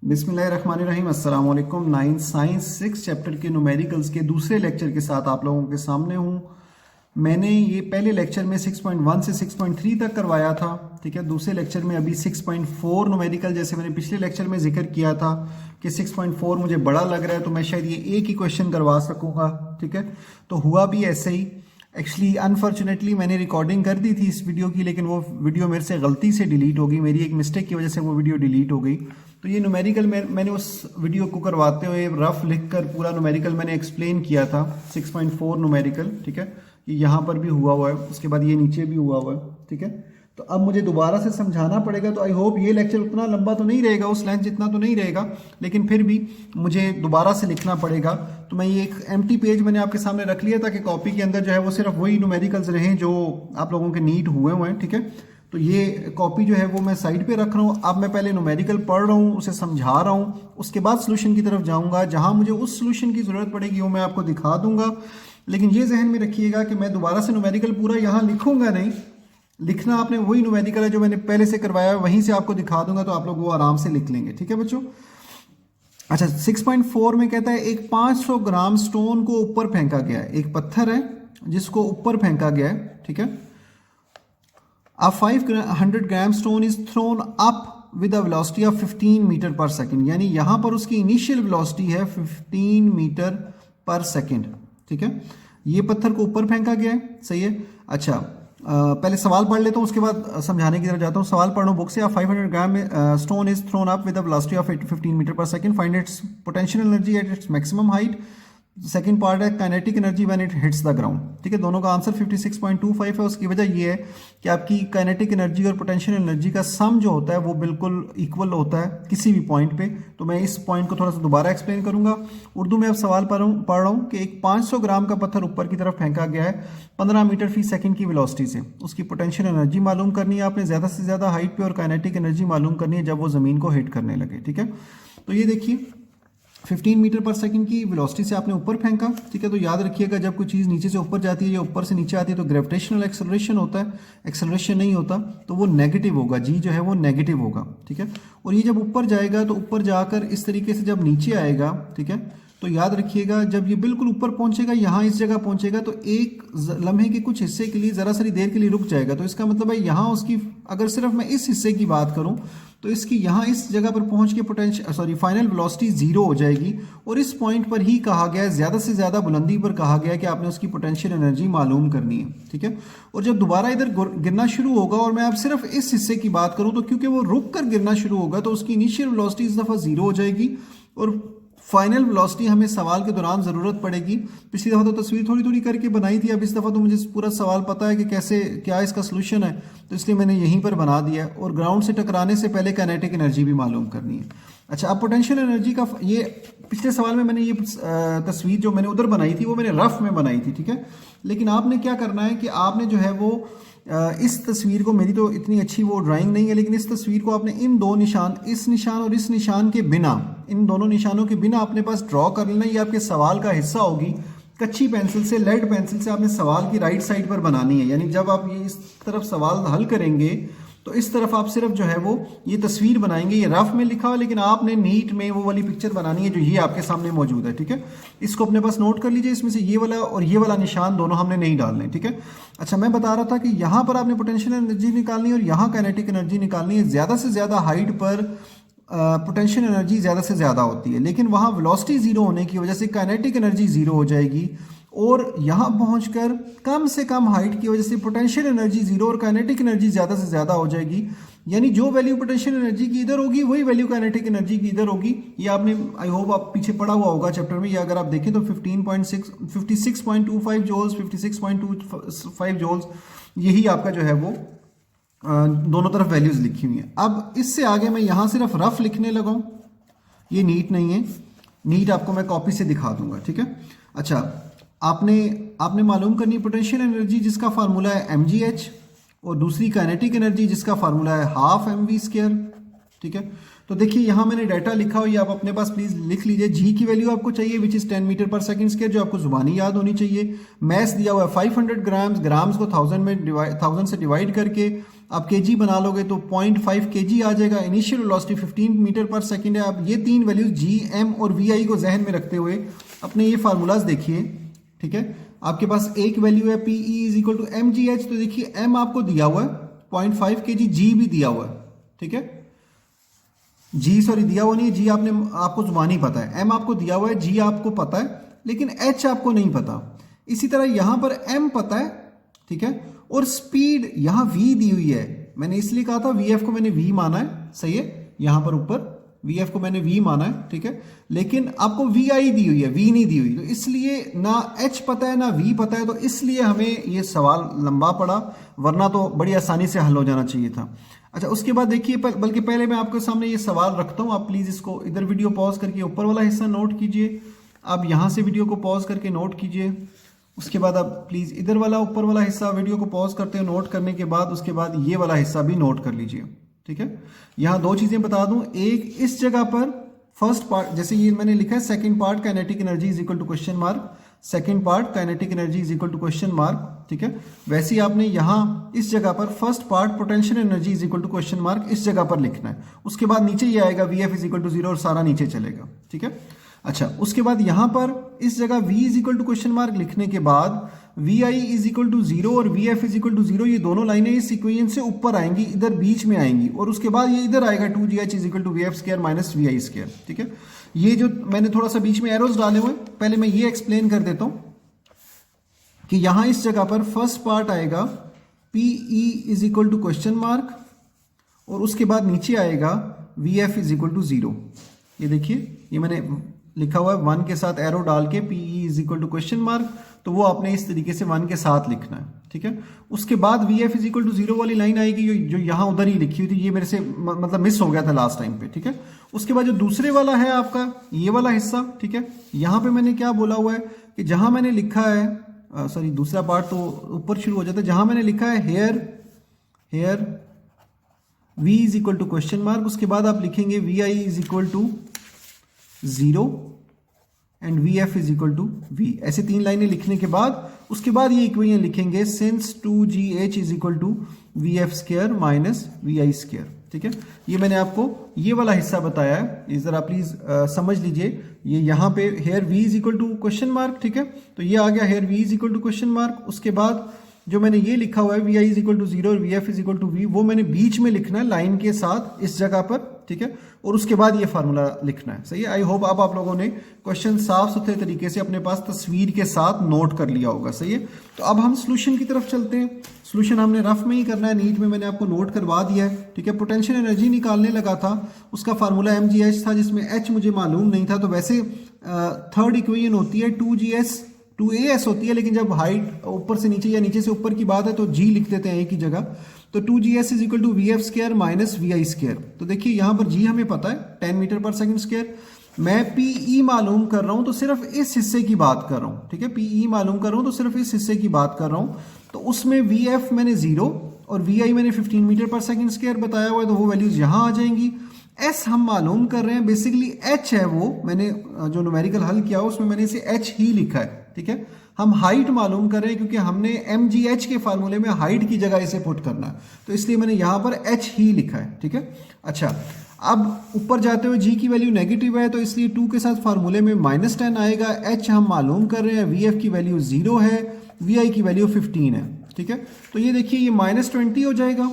बिस्मिल्लाहिर्रहमानिर्रहीम अस्सलाम वालेकुम। 9 साइंस 6 चैप्टर के न्यूमेरिकल्स के दूसरे लेक्चर के साथ आप लोगों के सामने हूँ। मैंने ये पहले लेक्चर में 6.1 से 6.3 तक करवाया था, ठीक है। दूसरे लेक्चर में अभी 6.4 न्यूमेरिकल, जैसे मैंने पिछले लेक्चर में जिक्र किया था कि 6.4 मुझे बड़ा लग रहा है तो मैं शायद ये एक ही क्वेश्चन करवा सकूँगा, ठीक है। तो हुआ भी ऐसे ही। एक्चुअली अनफॉर्चुनेटली मैंने रिकॉर्डिंग कर दी थी इस वीडियो की, लेकिन वो वीडियो मेरे से गलती से डिलीट हो गई, मेरी एक मिस्टेक की वजह से वो वीडियो डिलीट हो गई। तो ये न्यूमेरिकल मैंने उस वीडियो को करवाते हुए रफ लिखकर पूरा न्यूमेरिकल मैंने एक्सप्लेन किया था, 6.4 न्यूमेरिकल, ठीक है। ये यहाँ पर भी हुआ है, उसके बाद ये नीचे भी हुआ है, ठीक है। तो अब मुझे दोबारा से समझाना पड़ेगा। तो आई होप ये लेक्चर उतना लंबा तो नहीं रहेगा, उस लेंथ जितना तो नहीं रहेगा, लेकिन फिर भी मुझे दोबारा से लिखना पड़ेगा। तो मैं ये एक एम्प्टी पेज मैंने आपके सामने रख लिया ताकि कॉपी के अंदर जो है वो सिर्फ वही न्यूमेरिकल्स रहें जो आप लोगों के नीड हुए हैं, ठीक है। तो ये कॉपी जो है वो मैं साइड पे रख रहा हूँ। अब मैं पहले न्यूमेरिकल पढ़ रहा हूँ, उसे समझा रहा हूँ, उसके बाद सोल्यूशन की तरफ जाऊँगा। जहाँ मुझे उस सोल्यूशन की ज़रूरत पड़ेगी वो मैं आपको दिखा दूंगा। लेकिन ये जहन में रखिएगा कि मैं दोबारा से न्यूमेरिकल पूरा यहाँ लिखूंगा नहीं, लिखना आपने वही न्यूमेरिकल है जो मैंने पहले से करवाया है, वहीं से आपको दिखा दूंगा, तो आप लोग वो आराम से लिख लेंगे, ठीक है बच्चों। अच्छा, 6.4 में कहता है एक 500 ग्राम स्टोन को ऊपर फेंका गया है। एक पत्थर है जिसको ऊपर फेंका गया है, ठीक है। A 500 gram stone is thrown up with a velocity of 15 metre per second, यानी यहां पर उसकी इनिशियल वेलोसिटी है 15 मीटर पर सेकेंड, ठीक है। ये पत्थर को ऊपर फेंका गया है, सही है। अच्छा, पहले सवाल पढ़ लेता हूँ, उसके बाद समझाने की तरफ जाता हूँ। सवाल पढ़ रहा हूँ बुक से। 500 gram stone is thrown up with a velocity of 15 metre per second, find its potential energy at its maximum height. Second part है kinetic energy when it hits the ground, ठीक है। दोनों का आंसर 56.25 है। उसकी वजह ये है कि आपकी काइनेटिक एनर्जी और पोटेंशियल एनर्जी का सम जो होता है वो बिल्कुल इक्वल होता है किसी भी पॉइंट पे। तो मैं इस पॉइंट को थोड़ा सा दोबारा एक्सप्लेन करूंगा। उर्दू में अब सवाल पढ़ रहा हूँ कि एक 500 ग्राम का पत्थर ऊपर की तरफ फेंका गया है 15 मीटर फी सेकंड की वेलोसिटी से। उसकी पोटेंशियल एनर्जी मालूम करनी है आपने, ज्यादा से ज्यादा हाइट पे, और काइनेटिक एनर्जी मालूम करनी है जब वो जमीन को हिट करने लगे, ठीक है। तो ये देखिए 15 मीटर पर सेकंड की वेलोसिटी से आपने ऊपर फेंका, ठीक है। तो याद रखिएगा जब कोई चीज़ नीचे से ऊपर जाती है या ऊपर से नीचे आती है तो ग्रेविटेशनल एक्सेलरेशन होता है, एक्सेलरेशन नहीं होता, तो वो नेगेटिव होगा, जी जो है वो नेगेटिव होगा, ठीक है। और ये जब ऊपर जाएगा तो ऊपर जाकर इस तरीके से जब नीचे आएगा, ठीक है, तो याद रखिएगा जब ये बिल्कुल ऊपर पहुंचेगा, यहाँ इस जगह पहुंचेगा, तो एक लम्हे के कुछ हिस्से के लिए जरा सी देर के लिए रुक जाएगा। तो इसका मतलब है यहाँ उसकी, अगर सिर्फ मैं इस हिस्से की बात करूं तो इसकी यहाँ इस जगह पर पहुंच के फाइनल वेलोसिटी 0 हो जाएगी। और इस पॉइंट पर ही कहा गया है, ज्यादा से ज्यादा बुलंदी पर कहा गया है कि आपने उसकी पोटेंशियल एनर्जी मालूम करनी है, ठीक है। और जब दोबारा इधर गिरना शुरू होगा और मैं अब सिर्फ इस हिस्से की बात करूं तो क्योंकि वो रुक कर गिरना शुरू होगा तो उसकी इनिशियल वेलोसिटी इस दफा 0 हो जाएगी और फाइनल वेलोसिटी हमें सवाल के दौरान ज़रूरत पड़ेगी। पिछली दफ़ा तो तस्वीर थोड़ी थोड़ी करके बनाई थी, अब इस दफ़ा तो मुझे पूरा सवाल पता है कि कैसे क्या इसका सोल्यूशन है, तो इसलिए मैंने यहीं पर बना दिया। और ग्राउंड से टकराने से पहले काइनेटिक एनर्जी भी मालूम करनी है। अच्छा, अब पोटेंशियल एनर्जी का ये पिछले सवाल में मैंने ये तस्वीर जो मैंने उधर बनाई थी वो मैंने रफ में बनाई थी, ठीक है। लेकिन आपने क्या करना है कि आपने जो है वो इस तस्वीर को, मेरी तो इतनी अच्छी वो ड्राइंग नहीं है, लेकिन इस तस्वीर को आपने इन दो निशान, इस निशान और इस निशान के बिना, इन दोनों निशानों के बिना अपने पास ड्रॉ कर लेना। ये आपके सवाल का हिस्सा होगी। कच्ची पेंसिल से, लेड पेंसिल से आपने सवाल की राइट साइड पर बनानी है, यानी जब आप ये इस तरफ सवाल हल करेंगे तो इस तरफ आप सिर्फ जो है वो ये तस्वीर बनाएंगे। ये रफ में लिखा हुआ, लेकिन आपने नीट में वो वाली पिक्चर बनानी है जो ये आपके सामने मौजूद है, ठीक है। इसको अपने पास नोट कर लीजिए। इसमें से ये वाला और ये वाला निशान दोनों हमने नहीं डालने, ठीक है। अच्छा, मैं बता रहा था कि यहाँ पर आपने पोटेंशियल एनर्जी निकालनी है और यहाँ काइनेटिक एनर्जी निकालनी है। ज्यादा से ज्यादा हाइट पर पोटेंशियल एनर्जी ज्यादा से ज्यादा होती है, लेकिन वहां वेलोसिटी 0 होने की वजह से काइनेटिक एनर्जी 0 हो जाएगी। और यहां पहुंचकर कम से कम हाइट की वजह से पोटेंशियल एनर्जी 0 और काइनेटिक एनर्जी ज्यादा से ज्यादा हो जाएगी। यानी जो वैल्यू पोटेंशियल एनर्जी की इधर होगी वही वैल्यू काइनेटिक एनर्जी की इधर होगी। ये आपने, आई होप आप पीछे पढ़ा हुआ होगा चैप्टर में। ये अगर आप देखें तो 56.25 जूल्स, 56.25 जूल्स, यही आपका जो है वो दोनों तरफ वैल्यूज लिखी हुई हैं। अब इससे आगे मैं यहां सिर्फ रफ लिखने लगा हूं, ये नीट नहीं है, नीट आपको मैं कॉपी से दिखा दूंगा, ठीक है। अच्छा, आपने मालूम करनी पोटेंशियल एनर्जी जिसका फार्मूला है mgh और दूसरी काइनेटिक एनर्जी जिसका फार्मूला है हाफ mv², ठीक है। तो देखिए यहाँ मैंने डाटा लिखा हो, ये आप अपने पास प्लीज लिख लीजिए। जी की वैल्यू आपको चाहिए विच इज 10 मीटर पर सेकंड स्क्वायर, जो आपको जुबानी याद होनी चाहिए। मैस दिया हुआ है 500 ग्राम्स, ग्राम्स को 1000 से डिवाइड करके आप केजी बना लोगे तो 0.5 केजी आ जाएगा। इनिशियल वेलोसिटी 15 मीटर पर सेकंड है। आप ये तीन वैल्यूज जी, एम और वी आई को जहन में रखते हुए अपने ये फार्मूलाज देखिए, ठीक है। आपके पास एक वैल्यू है P E is equal to M G H, तो देखिए एम आपको दिया हुआ है 0.5 केजी, जी भी दिया हुआ है, ठीक है। जी सॉरी दिया हुआ नहीं है, जी आपको जुबानी पता है, एम आपको दिया हुआ है, जी आपको पता है, लेकिन एच आपको नहीं पता। इसी तरह यहां पर एम पता है, ठीक है, और स्पीड यहां वी दी हुई है। मैंने इसलिए कहा था वी एफ को मैंने वी माना है, सही है, यहां पर ऊपर वी एफ को मैंने वी माना है, ठीक है, लेकिन आपको वी आई दी हुई है, वी नहीं दी हुई, तो इसलिए ना एच पता है ना वी पता है, तो इसलिए हमें ये सवाल लंबा पड़ा, वरना तो बड़ी आसानी से हल हो जाना चाहिए था। अच्छा, उसके बाद देखिए, बल्कि पहले मैं आपके सामने ये सवाल रखता हूं, आप प्लीज इसको इधर वीडियो पॉज करके ऊपर वाला हिस्सा नोट कीजिए, आप यहां से वीडियो को पॉज करके नोट कीजिए, उसके बाद आप प्लीज इधर वाला ऊपर वाला हिस्सा वीडियो को पॉज करते हैं, नोट करने के बाद उसके बाद ये वाला हिस्सा भी नोट कर लीजिए, ठीक है। यहां दो चीजें बता दूं, एक इस जगह पर फर्स्ट पार्ट, जैसे ये मैंने लिखा है second part kinetic energy is equal to question mark, second part kinetic energy is equal to question mark, ठीक है। वैसे ही आपने यहां इस जगह पर first part potential energy is equal to question mark इस जगह पर लिखना है, उसके बाद नीचे ये आएगा V F is equal to 0 और सारा नीचे चलेगा, ठीक है। अच्छा, उसके बाद यहां पर इस जगह v is equal to question mark लिखने के बाद V I is equal to 0 और V F is equal to 0, ये दोनों लाइनें इस इक्वेशन से ऊपर आएंगी, इधर बीच में आएंगी, और उसके बाद ये इधर आएगा 2gh is equal to V F square minus V I square, ठीक है। ये जो मैंने थोड़ा सा बीच में एरोज डाले हुए, पहले मैं ये एक्सप्लेन कर देता हूं कि यहां इस जगह पर फर्स्ट पार्ट आएगा P E is equal to question mark, और उसके बाद नीचे आएगा V F is equal to 0। ये देखिए, ये मैंने लिखा हुआ है 1 के साथ एरो डाल के P E is equal to question mark, तो वो आपने इस तरीके से 1 के साथ लिखना है, ठीक है। उसके बाद V F is equal to 0 वाली लाइन आएगी जो यहां उधर ही लिखी हुई थी, ये मेरे से मतलब मिस हो गया था लास्ट टाइम पे, ठीक है। उसके बाद जो दूसरे वाला है आपका ये वाला हिस्सा, ठीक है, यहां पे मैंने क्या बोला हुआ है कि जहां मैंने लिखा है सॉरी दूसरा पार्ट तो ऊपर शुरू हो जाता है, जहां मैंने लिखा है here v is equal to question mark, उसके बाद आप लिखेंगे V I is equal to 0 and V F is equal to V, ऐसे तीन लाइनें लिखने के बाद उसके बाद ये इक्वेशन लिखेंगे since 2gh is equal to V F square minus V I square, ठीक है। ये मैंने आपको ये वाला हिस्सा बताया है, इस जरा प्लीज समझ लीजिए, ये यहाँ पे here v is equal to question mark, ठीक है, तो ये आ गया here v is equal to question mark. उसके बाद जो मैंने ये लिखा हुआ है V I is equal to 0 और V F is equal to V, वो मैंने बीच में लिखना है लाइन के साथ इस जगह पर, ठीक है, और उसके बाद ये फार्मूला लिखना है, सही है। आई होप अब आप लोगों ने क्वेश्चन साफ सुथरे तरीके से अपने पास तस्वीर के साथ नोट कर लिया होगा, सही है। तो अब हम सोल्यूशन की तरफ चलते हैं। सोल्यूशन हमने रफ में ही करना है, नीट में मैंने आपको नोट करवा दिया है, ठीक है। पोटेंशियल एनर्जी निकालने लगा था, उसका फार्मूला एम जी एच था, जिसमें एच मुझे मालूम नहीं था, तो वैसे थर्ड इक्वेशन होती है 2as होती है, लेकिन जब हाइट ऊपर से नीचे या नीचे से ऊपर की बात है तो g लिख देते हैं एक ही जगह, तो 2gs is equal to V F square minus V I square. तो देखिए यहां पर g हमें पता है 10 मीटर पर सेकंड स्क्वायर, मैं पीई मालूम कर रहा हूं तो सिर्फ इस हिस्से की बात कर रहा हूं, ठीक है, पीई मालूम कर रहा हूं तो सिर्फ इस हिस्से की बात कर रहा हूं, तो उसमें वी एफ मैंने 0 और वी आई मैंने 15 मीटर पर सेकंड स्क्वायर बताया हुआ है, तो वो वैल्यूज यहां आ जाएंगी। एस हम मालूम कर रहे हैं, बेसिकली एच है वो, मैंने जो न्यूमेरिकल हल किया उसमें मैंने इसे एच ही लिखा है, ठीक है। हम हाइट मालूम कर रहे हैं क्योंकि हमने एम जी एच के फार्मूले में हाइट की जगह इसे पुट करना है, तो इसलिए मैंने यहां पर एच ही लिखा है, ठीक है। अच्छा, अब ऊपर जाते हुए जी की वैल्यू नेगेटिव है, तो इसलिए 2 के साथ फार्मूले में -10 आएगा। एच हम मालूम कर रहे हैं, वी एफ की वैल्यू 0 है, वी आई की वैल्यू 15 है, ठीक है। तो ये देखिए ये -20 हो जाएगा,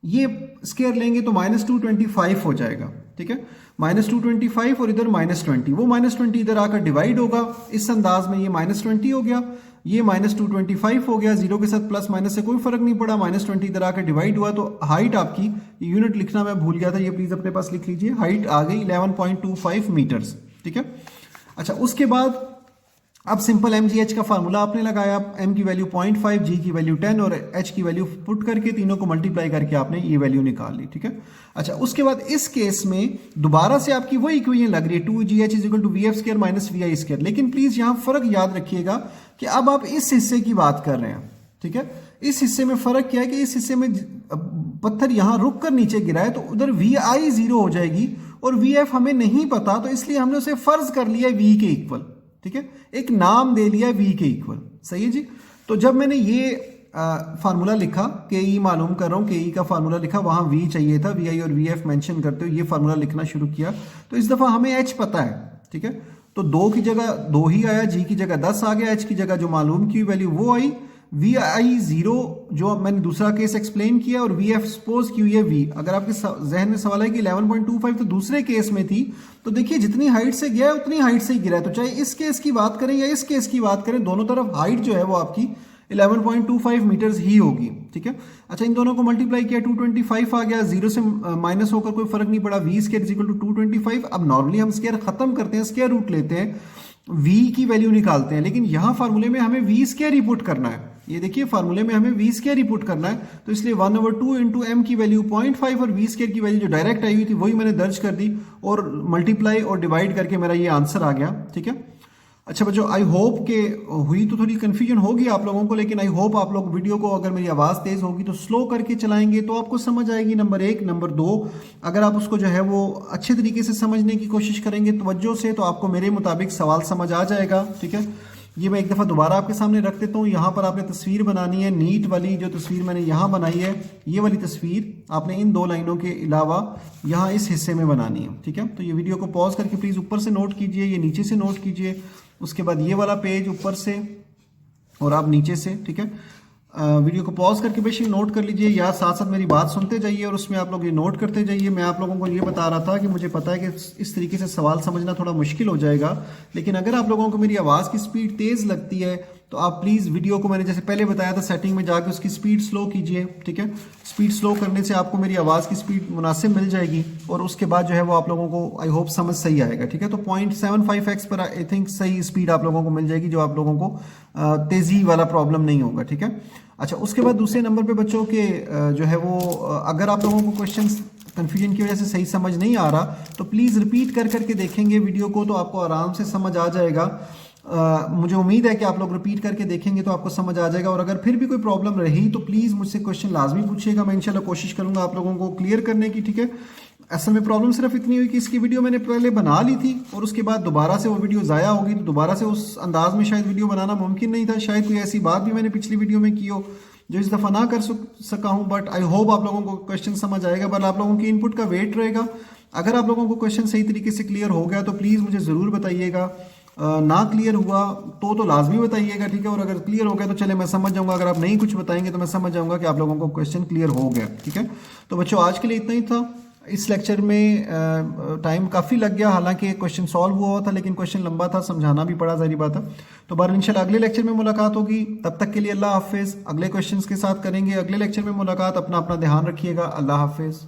ये स्क्वायर लेंगे तो -225 हो जाएगा, ठीक है, -225 और इधर -20, वो -20 इधर आकर डिवाइड होगा, इस अंदाज में ये -20 हो गया, ये -225 हो गया, 0 के साथ प्लस माइनस से कोई फर्क नहीं पड़ा, -20 इधर आकर डिवाइड हुआ, तो हाइट आपकी, यूनिट लिखना मैं भूल गया था, ये प्लीज अपने पास लिख लीजिए, हाइट आ गई 11.25 मीटर्स, ठीक है। अच्छा, उसके बाद अब सिंपल एम जी एच का फार्मूला आपने लगाया, एम की वैल्यू 0.5, जी की वैल्यू 10 और एच की वैल्यू पुट करके तीनों को मल्टीप्लाई करके आपने ये वैल्यू निकाल ली, ठीक है। अच्छा, उसके बाद इस केस में दोबारा से आपकी वही इक्वेशन लग रही है 2gh is equal to V F square minus V I square, लेकिन प्लीज यहां फर्क याद रखिएगा कि अब आप इस हिस्से की बात कर रहे हैं, ठीक है। इस हिस्से में फर्क क्या है कि इस हिस्से में पत्थर यहां रुक कर नीचे गिरा है, तो उधर वी आई 0 हो जाएगी और वी एफ हमें नहीं पता, तो इसलिए हमने उसे फर्ज कर लिया वी के इक्वल, ठीक है, एक नाम दे लिया वी के इक्वल, सही है जी। तो जब मैंने ये फार्मूला लिखा, के ई मालूम कर रहा हूँ, के ई का फार्मूला लिखा, वहाँ वी चाहिए था, वी आई और वी एफ मेंशन करते हो, ये फार्मूला लिखना शुरू किया। तो इस दफ़ा हमें एच पता है, ठीक है, तो 2 की जगह 2 ही आया, जी की जगह 10 आ गया, एच की जगह जो मालूम की वैल्यू वो आई, वी आई 0 जो अब मैंने दूसरा केस एक्सप्लेन किया, और वी एफ सपोज की हुई है वी। अगर आपके जहन में सवाल है कि 11.25 तो दूसरे केस में थी, तो देखिए जितनी हाइट से गया है उतनी हाइट से ही गिरा है। तो चाहे इस केस की बात करें या इस केस की बात करें, दोनों तरफ हाइट जो है वो आपकी 11.25 मीटर्स ही होगी, ठीक है। अच्छा, इन दोनों को मल्टीप्लाई किया, 225 आ गया, 0 से माइनस होकर कोई फर्क नहीं पड़ा, V square is equal to 225। अब नॉर्मली हम स्क्वायर खत्म करते हैं, स्क्वायर रूट लेते हैं, वी की वैल्यू निकालते हैं, लेकिन यहां फार्मूले में हमें वी स्क्वायर ही पुट करना है। ये देखिए फार्मूले में हमें वी स्क्वायर ही पुट करना है, तो इसलिए 1/2 इंटू एम की वैल्यू 0.5 और वी स्क्वायर की वैल्यू जो डायरेक्ट आई हुई थी वही मैंने दर्ज कर दी, और मल्टीप्लाई और डिवाइड करके मेरा ये आंसर आ गया, ठीक है। अच्छा बच्चों, आई होप के हुई तो थोड़ी कंफ्यूजन होगी आप लोगों को, लेकिन आई होप आप लोग वीडियो को, अगर मेरी आवाज़ तेज़ होगी तो स्लो करके चलाएंगे तो आपको समझ आएगी, नंबर 1। नंबर 2, अगर आप उसको जो है वो अच्छे तरीके से समझने की कोशिश करेंगे तवज्जो से, तो आपको मेरे मुताबिक सवाल समझ आ जाएगा, ठीक है। ये मैं एक दफ़ा दोबारा आपके सामने रख देता हूँ। यहाँ पर आपने तस्वीर बनानी है, नीट वाली जो तस्वीर मैंने यहाँ बनाई है, ये वाली तस्वीर आपने इन 2 लाइनों के अलावा यहाँ इस हिस्से में बनानी है, ठीक है। तो ये वीडियो को पॉज करके प्लीज़ ऊपर से नोट कीजिए, ये नीचे से नोट कीजिए, उसके बाद ये वाला पेज ऊपर से और आप नीचे से, ठीक है। वीडियो को पॉज करके बेशक नोट कर लीजिए, या साथ साथ मेरी बात सुनते जाइए और उसमें आप लोग ये नोट करते जाइए। मैं आप लोगों को ये बता रहा था कि मुझे पता है कि इस तरीके से सवाल समझना थोड़ा मुश्किल हो जाएगा, लेकिन अगर आप लोगों को मेरी आवाज़ की स्पीड तेज़ लगती है तो आप प्लीज़ वीडियो को, मैंने जैसे पहले बताया था, सेटिंग में जाकर उसकी स्पीड स्लो कीजिए, ठीक है। स्पीड स्लो करने से आपको मेरी आवाज़ की स्पीड मुनासिब मिल जाएगी, और उसके बाद जो है वो आप लोगों को आई होप समझ सही आएगा, ठीक है। तो 0.75x पर आई थिंक सही स्पीड आप लोगों को मिल जाएगी, जो आप लोगों को तेज़ी वाला प्रॉब्लम नहीं होगा, ठीक है। अच्छा, उसके बाद दूसरे नंबर पे बच्चों के जो है वो अगर आप लोगों को क्वेश्चंस कन्फ्यूजन की वजह से सही समझ नहीं आ रहा तो प्लीज़ रिपीट कर करके देखेंगे वीडियो को, तो आपको आराम से समझ आ जाएगा। मुझे उम्मीद है कि आप लोग रिपीट करके देखेंगे तो आपको समझ आ जाएगा, और अगर फिर भी कोई प्रॉब्लम रही तो प्लीज़ मुझसे क्वेश्चन लाजमी पूछिएगा, मैं इंशाल्लाह कोशिश करूंगा आप लोगों को क्लियर करने की, ठीक है। असल में प्रॉब्लम सिर्फ इतनी हुई कि इसकी वीडियो मैंने पहले बना ली थी और उसके बाद दोबारा से वो वीडियो ज़ाया होगी, तो दोबारा से उस अंदाज में शायद वीडियो बनाना मुमकिन नहीं था। शायद कोई ऐसी बात भी मैंने पिछली वीडियो में की हो जो इस दफ़ा ना कर सका हूँ, बट आई होप आप लोगों को क्वेश्चन समझ आएगा। बट आप लोगों की इनपुट का वेट रहेगा। अगर आप लोगों को क्वेश्चन सही तरीके से क्लियर हो गया तो प्लीज़ मुझे ज़रूर बताइएगा, ना क्लियर हुआ तो लाजमी बताइएगा, ठीक है। और अगर क्लियर हो गया तो चले मैं समझ जाऊंगा, अगर आप नहीं कुछ बताएंगे तो मैं समझ जाऊंगा कि आप लोगों को क्वेश्चन क्लियर हो गया, ठीक है। तो बच्चों, आज के लिए इतना ही था। इस लेक्चर में टाइम काफ़ी लग गया, हालांकि क्वेश्चन सॉल्व हुआ था लेकिन क्वेश्चन लंबा था, समझाना भी पड़ा, जाहिर बात है। तो बार इंशाल्लाह अगले लेक्चर में मुलाकात होगी, तब तक के लिए अल्लाह हाफिज़। अगले क्वेश्चंस के साथ करेंगे अगले लेक्चर में मुलाकात। अपना ध्यान रखिएगा। अल्लाह हाफिज़।